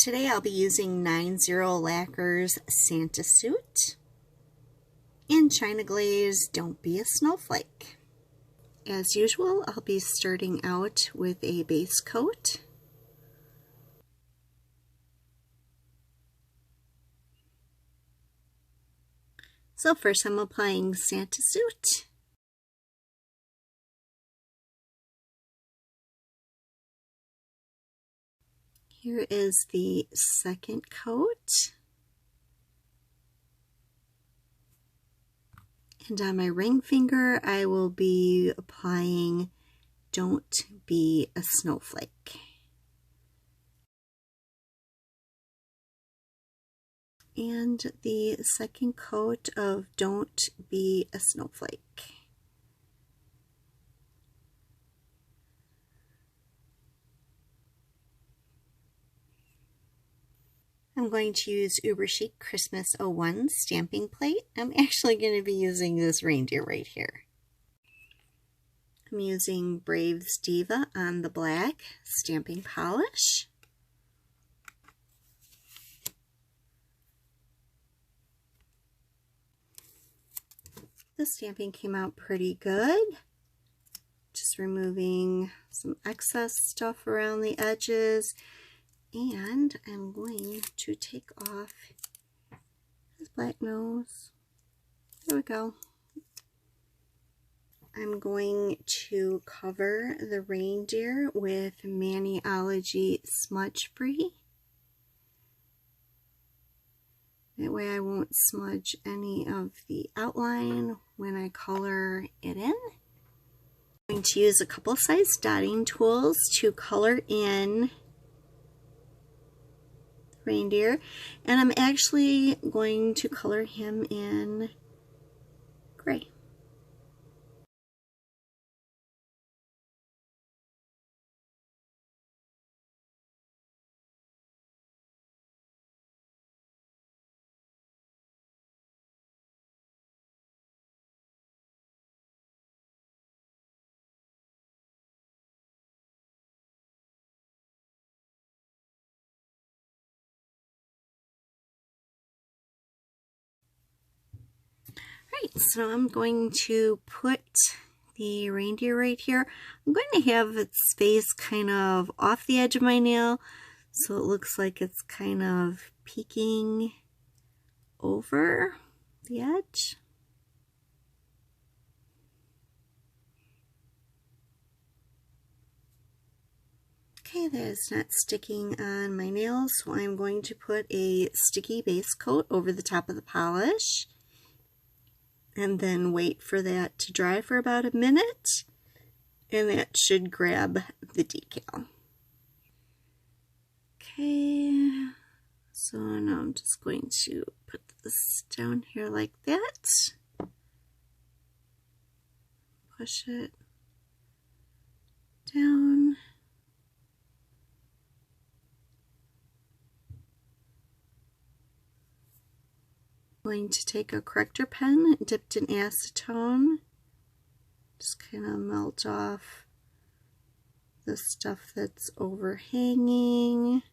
Today I'll be using 90 Lacquer's Santa Suit and China Glaze Don't Be a Snowflake. As usual, I'll be starting out with a base coat. So first I'm applying Santa Suit. Here is the second coat. And on my ring finger, I will be applying Don't Be a Snowflake. And the second coat of Don't Be a Snowflake. I'm going to use Uber Chic Christmas 01 stamping plate. I'm actually going to be using this reindeer right here. I'm using Brave's Diva on the black stamping polish. The stamping came out pretty good. Just removing some excess stuff around the edges. And I'm going to take off his black nose. There we go. I'm going to cover the reindeer with Maniology Smudge Free. That way I won't smudge any of the outline when I color it in. I'm going to use a couple size dotting tools to color in reindeer, and I'm actually going to color him in gray. Right, so I'm going to put the reindeer right here. I'm going to have its face kind of off the edge of my nail, so it looks like it's kind of peeking over the edge. Okay, that is not sticking on my nails, so I'm going to put a sticky base coat over the top of the polish. And then wait for that to dry for about a minute, and that should grab the decal. Okay, so now I'm just going to put this down here like that. Push it down. Going to take a corrector pen dipped in acetone, just kind of melt off the stuff that's overhanging.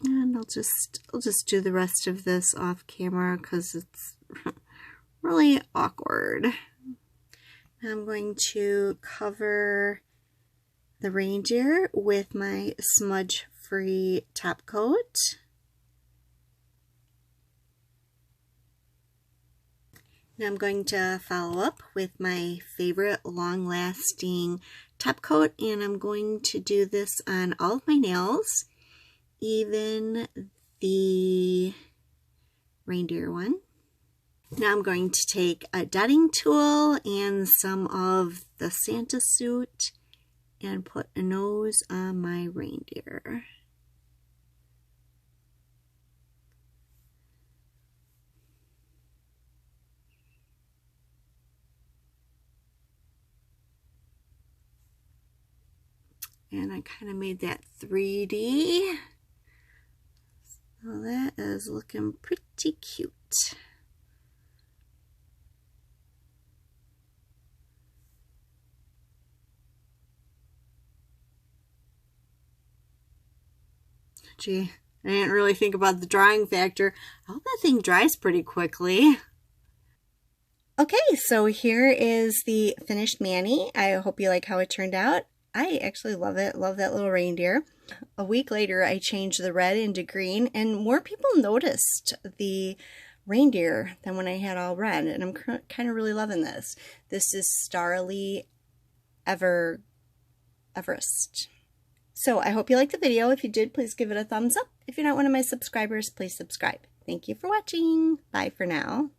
And I'll just do the rest of this off camera because it's really awkward. I'm going to cover the reindeer with my smudge-free top coat. Now I'm going to follow up with my favorite long-lasting top coat, and I'm going to do this on all of my nails, even the reindeer one. Now I'm going to take a dotting tool and some of the Santa Suit and put a nose on my reindeer. And I kind of made that 3D. So that is looking pretty cute. Gee, I didn't really think about the drying factor. I hope that thing dries pretty quickly. Okay, so here is the finished mani. I hope you like how it turned out. I actually love it. Love that little reindeer. A week later, I changed the red into green, and more people noticed the reindeer than when I had all red, and I'm kind of really loving this. This is Starly Everest. So I hope you liked the video. If you did, please give it a thumbs up. If you're not one of my subscribers, please subscribe. Thank you for watching. Bye for now.